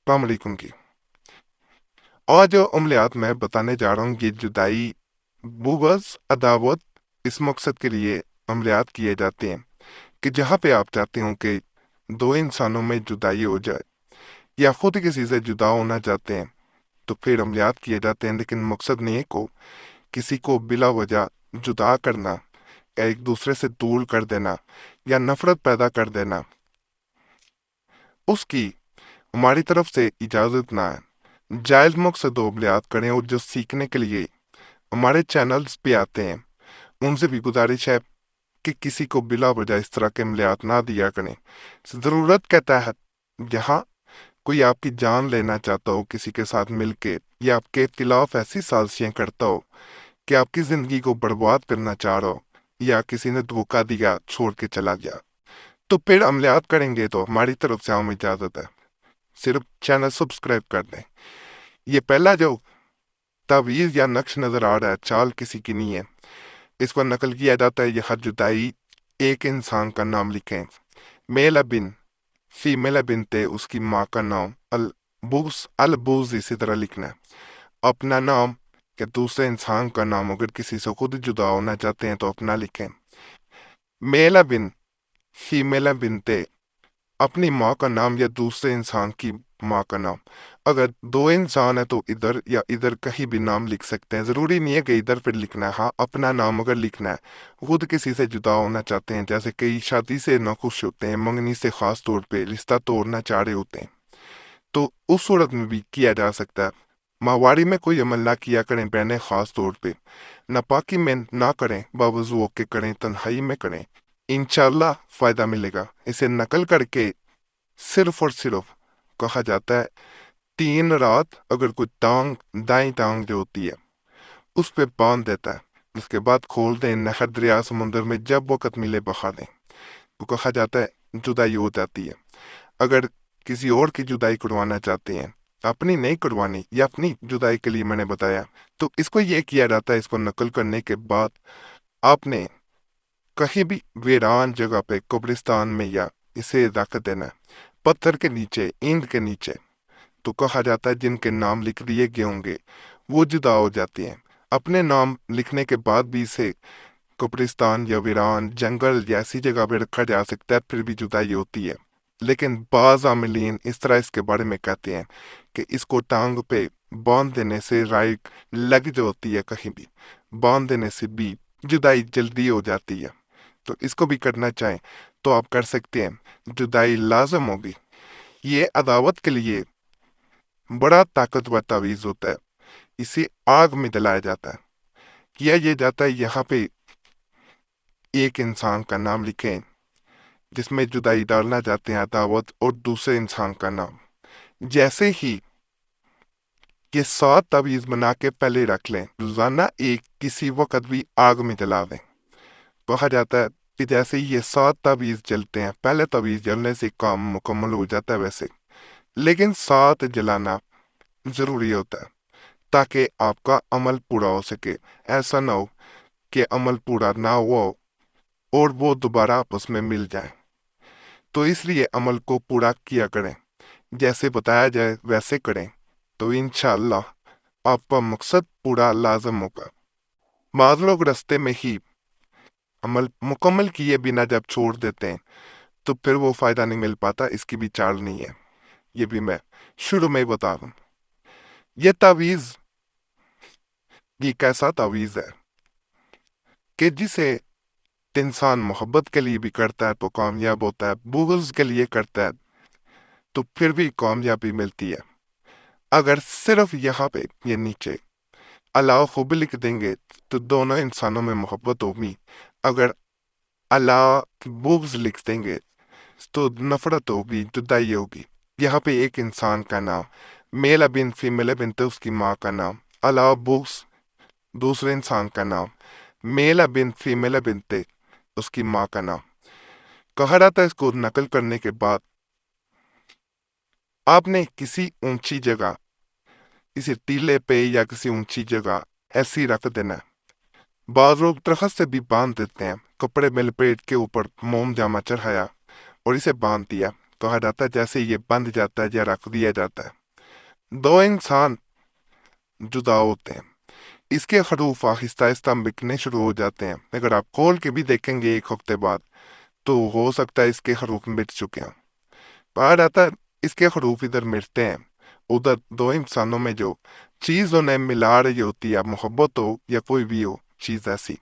अस्सलाम वालेकुम की। और जो अमलियात मैं बताने जा रहा हूँ ये जुदाई बुग़्ज़ अदावत इस मकसद के लिए अमलियात किए जाते हैं कि जहाँ पे आप चाहते हो कि दो इंसानों में जुदाई हो जाए या खुद किसी से जुदा होना चाहते हैं तो फिर अमलियात किए जाते हैं, लेकिन मकसद नेक हो, किसी को बिला वजह जुदा करना या एक दूसरे से दूर कर देना या नफरत पैदा कर देना, उसकी हमारी तरफ से इजाज़त ना है। जायज़ मकसद अमलियात करें और जो सीखने के लिए हमारे चैनल्स पे आते हैं उनसे भी गुजारिश है कि किसी को बिला वजह इस तरह के अमलियात ना दिया करें। ज़रूरत के तहत जहाँ कोई आपकी जान लेना चाहता हो किसी के साथ मिलके या आपके खिलाफ ऐसी साजिशें करता हो कि आपकी ज़िंदगी को बर्बाद करना चाह रहा हो या किसी ने धोखा दिया छोड़ के चला गया, तो फिर अमलियात करेंगे तो हमारी तरफ से हमें इजाज़त है। सिर्फ चैनल सब्सक्राइब कर दें। ये पहला जो तावीज़ या नक्श नज़र आ रहा है, चाल किसी की नहीं है। इसको नकल किया जाता है, यह हर जुदाई एक इंसान का नाम लिखें। मेल बिन फीमेल बिनते उसकी माँ का नाम अल बूज इसी तरह लिखना है। अपना नाम या दूसरे इंसान का नाम अगर किसी से खुद जुदा होना चाहते हैं तो अपना लिखें। मेल बिन फीमेल बिनते अपनी माँ का नाम या दूसरे इंसान की माँ का नाम। अगर दो इंसान है तो इधर या इधर कहीं भी नाम लिख सकते हैं, ज़रूरी नहीं है कि इधर फिर लिखना है। हाँ, अपना नाम अगर लिखना है, खुद किसी से जुदा होना चाहते हैं, जैसे कई शादी से नाखुश होते हैं, मंगनी से ख़ास तौर पे रिश्ता तोड़ना चाह रहे होते हैं, तो उस सूरत में भी किया जा सकता है। माहवारी में कोई अमल ना किया करें बहनें, ख़ास तौर पे नापाकी में ना करें, बावजू होके करें, तन्हाई में करें, इंशाल्लाह फ़ायदा मिलेगा। इसे नकल करके सिर्फ और सिर्फ कहा जाता है 3 रात अगर कोई टांग दाई टांग जो होती है उस पे बांध देता है, उसके बाद खोल दें नहर दरिया समुंदर में, जब वक़्त मिले बहा दें, तो कहा जाता है जुदाई हो जाती है। अगर किसी और की जुदाई करवाना चाहते हैं, अपनी नहीं करवानी या अपनी जुदाई के लिए मैंने बताया, तो इसको ये किया जाता है, इसको नकल करने के बाद आपने कहीं भी वीरान जगह पे कब्रिस्तान में या इसे रख देना है, पत्थर के नीचे, ईंट के नीचे। तो कहा जाता है जिनके नाम लिख दिए गए होंगे वो जुदा हो जाते हैं। अपने नाम लिखने के बाद भी इसे कब्रिस्तान या वीरान जंगल या ऐसी जगह पे रखा जा सकता है, फिर भी जुदाई होती है। लेकिन बाज आमिलीन इस तरह इसके बारे में कहते हैं कि इसको टांग पे बांध देने से राइट लग जो होती है, कहीं भी बांध देने से भी जुदाई जल्दी हो जाती है। तो इसको भी करना चाहें तो आप कर सकते हैं, जुदाई लाजम होगी। ये अदावत के लिए बड़ा ताकतवर तावीज़ होता है। इसे आग में जलाया जाता है। किया ये जाता है, यहाँ पे एक इंसान का नाम लिखें जिसमें जुदाई डालना चाहते हैं अदावत, और दूसरे इंसान का नाम। जैसे ही ये 7 तावीज़ बना के पहले रख लें, रोजाना एक किसी वक्त भी आग में जला दें। कहा जाता है कि जैसे ही ये 7 तावीज़ जलते हैं, पहले तावीज़ जलने से काम मुकम्मल हो जाता है वैसे, लेकिन 7 जलाना जरूरी होता है ताकि आपका अमल पूरा हो सके। ऐसा ना हो कि अमल पूरा ना हुआ हो और वो दोबारा आपस में मिल जाए। तो इसलिए अमल को पूरा किया करें, जैसे बताया जाए वैसे करें, तो इंशाअल्लाह आपका मकसद पूरा लाजम होगा। बाद लोग रास्ते में ही अमल मुकम्मल किए बिना जब छोड़ देते हैं तो फिर वो फायदा नहीं मिल पाता। इसकी भी चाल नहीं है, ये भी मैं शुरू में ही बता दूं। ये तावीज़ ये कैसा तावीज़ है कि जिसे इंसान मोहब्बत के लिए भी करता है तो कामयाब होता है, बुग़्ज़ के लिए करता है तो फिर भी कामयाबी मिलती है। अगर सिर्फ यहाँ पे ये नीचे अल्लाह खूब लिख देंगे तो दोनों इंसानों में मोहब्बत होगी। अगर अल्लाह बुग़्ज़ लिख देंगे तो नफरत होगी, जुदाई होगी। यहाँ पे एक इंसान का नाम, मेल बिन फीमेल बिन तो उसकी माँ का नाम, अल्लाह बुग़्ज़ दूसरे इंसान का नाम, मेल बिन फीमेल बिनते उसकी माँ का नाम। कहा जाता है इसको नकल करने के बाद आपने किसी ऊंची जगह, किसी टीले पे या किसी ऊंची जगह ऐसी रख देना है। बाज लोग दरख्त से भी बांध देते हैं, कपड़े में लपेट के ऊपर मोम जामा चढ़ाया और इसे बांध दिया, कहा जाता है जैसे ये बंध जाता है या रख दिया जाता है। दो इंसान जुदा होते हैं, इसके हरूफ आहिस्ता आहिस्ता बिकने शुरू हो जाते हैं। अगर आप खोल के भी देखेंगे एक हफ्ते बाद तो हो सकता है इसके हरूफ मिट चुके हैं। कहा जाता है इसके हरूफ इधर मिटते हैं, उधर दो इंसानों में जो चीज उन्हें मिला रही होती है, मोहब्बत हो या कोई भी हो चीज ऐसी,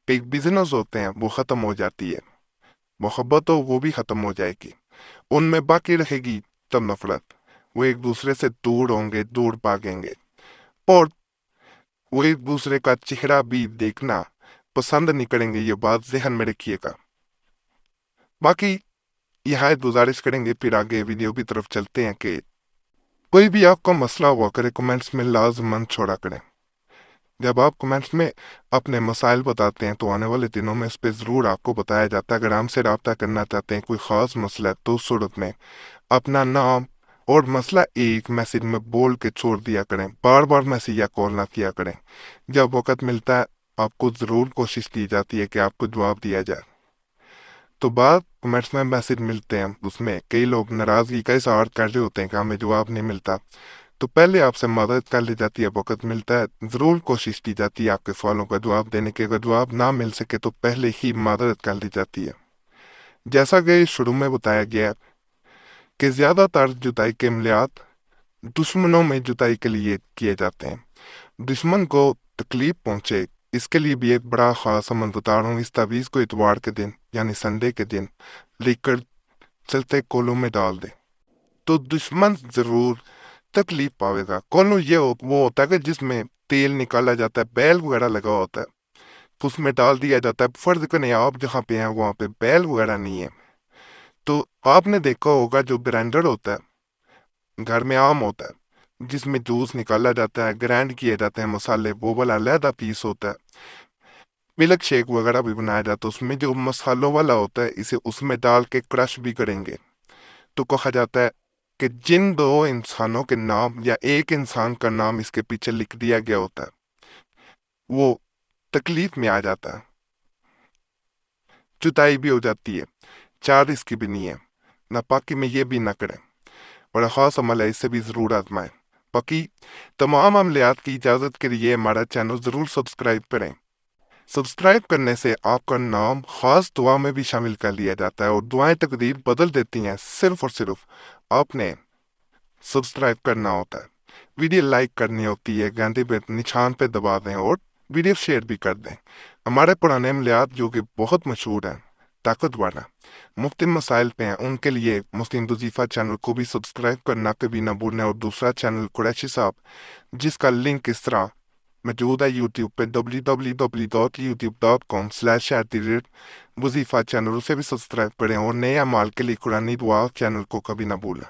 कई बिजनेस होते हैं वो खत्म हो जाती है। मोहब्बत हो वो भी खत्म हो जाएगी, उनमें बाकी रहेगी तब नफरत। वो एक दूसरे से दूर होंगे, दूर भागेंगे, और वो एक दूसरे का चेहरा भी देखना पसंद नहीं करेंगे। ये बात ज़हन में रखिएगा। बाकी यहाँ एक गुजारिश करेंगे, फिर आगे वीडियो की तरफ चलते हैं कि कोई भी आपका मसला हुआ करे कमेंट्स में लाजमन छोड़ा करें। जब आप कमेंट्स में अपने मसाइल बताते हैं तो आने वाले दिनों में इस पर ज़रूर आपको बताया जाता है। अगर हमसे रब्ता करना चाहते हैं, कोई ख़ास मसला है, तो उस सूरत में अपना नाम और मसला एक मैसेज में बोल के छोड़ दिया करें। बार बार मैसेज या कॉल ना किया करें। जब वक्त मिलता है आपको ज़रूर कोशिश की जाती है कि आपको जवाब दिया जाए। तो बाद कमेंट्स में मैसेज मिलते हैं, उसमें कई लोग नाराज़गी का इजहार कर रहे होते हैं कि हमें जवाब नहीं मिलता, तो पहले आपसे मदद कर ली जाती है। वक्त मिलता है ज़रूर कोशिश की जाती है आपके सवालों का जवाब देने की। अगर जवाब ना मिल सके तो पहले ही मदद कर ली जाती है। जैसा कि शुरू में बताया गया कि ज़्यादातर जुताई के अमलियात दुश्मनों में जुताई के लिए किए जाते हैं। दुश्मन को तकलीफ पहुंचे इसके लिए भी एक बड़ा खास अमल बता रहा हूँ। इस तावीज़ को इतवार के दिन यानी संडे के दिन लेकर चलते कोलों में डाल दे तो दुश्मन जरूर तकलीफ पावेगा। कोलो वो होता है कि जिसमें तेल निकाला जाता है, बैल वगैरह लगा होता है, तो उसमें डाल दिया जाता है। फर्ज करें आप जहाँ पे हैं वहाँ पे बैल वगैरह नहीं है, तो आपने देखा होगा जो ग्राइंडर होता है घर में आम होता है, जिसमें जूस निकाला जाता है, ग्राइंड किए जाते हैं मसाले, वो वाला अलहदा पीस होता है। मिल्क शेक वगैरह भी बनाया जाता है, उसमें जो मसालों वाला होता है इसे उसमें डाल के क्रश भी करेंगे। तो कहा जाता है कि जिन दो इंसानों के नाम या एक इंसान का नाम इसके पीछे लिख दिया गया होता है वो तकलीफ में आ जाता है, जुदाई भी हो जाती है, चार इसकी भी नहीं है। नापाकी में ये भी ना करें, बड़ा खास अमल है, इससे भी ज़रूर आजमाएं। बाकी तमाम अमलियात की इजाज़त के लिए हमारा चैनल ज़रूर सब्सक्राइब करें। सब्सक्राइब करने से आपका नाम खास दुआ में भी शामिल कर लिया जाता है और दुआएं तकदीर बदल देती हैं। सिर्फ और सिर्फ आपने सब्सक्राइब करना होता है, वीडियो लाइक करनी होती है, घंटे पे निशान पे दबा दें और वीडियो शेयर भी कर दें। हमारे पुराने अमलियात जो कि बहुत मशहूर हैं, ताकत वाला मुफ्ती मसाइल पे हैं, उनके लिए मुस्लिम वजीफा चैनल को भी सब्सक्राइब करना कभी ना भूलें। और दूसरा चैनल कुरैशी साहब, जिसका लिंक इस तरह मौजूद है यूट्यूब पे www.youtube.com/वजीफा चैनल, उसे भी सब्सक्राइब करें। और नए अमाल के लिए कुरानी दुआ चैनल को कभी ना भूलें।